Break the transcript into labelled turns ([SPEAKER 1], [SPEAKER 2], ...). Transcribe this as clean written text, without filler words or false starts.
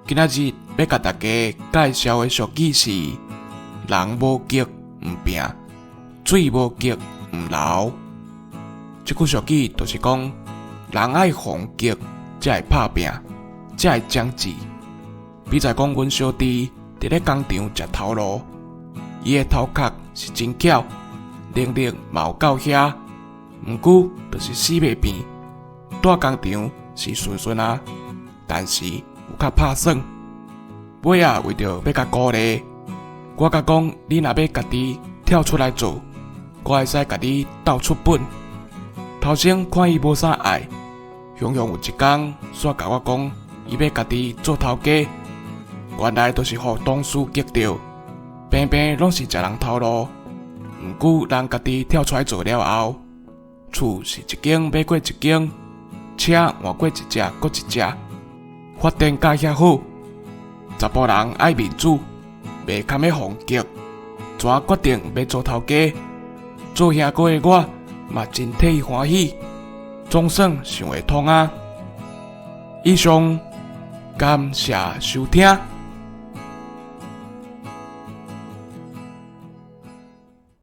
[SPEAKER 1] 今仔日要甲大家介绍的俗语是：人无急毋拼，水无急毋流。这句俗语就是讲，人爱防急，才会拍拼，才会争志。比在讲，阮小弟伫咧工厂食头路，伊的头壳是真巧，能力嘛有够遐，毋过就是死袂变。蹛工厂是顺顺啊，但是有较拍算。尾仔为着要甲鼓励，我甲讲，你若要家己跳出来做，我会使甲你斗出本。头先看伊无啥爱，雄雄有一天煞甲我讲，伊要家己做头家。原来就是互同事激到，平平拢是食人头路。毋过人家己跳出来做了后，厝是一间买过一间，车换过一只搁一只，发展甲遐好。查甫人爱面子，袂堪要防急，怎决定要做头家？做兄哥的我嘛真替伊欢喜，总算想会通啊！以上，感谢收听。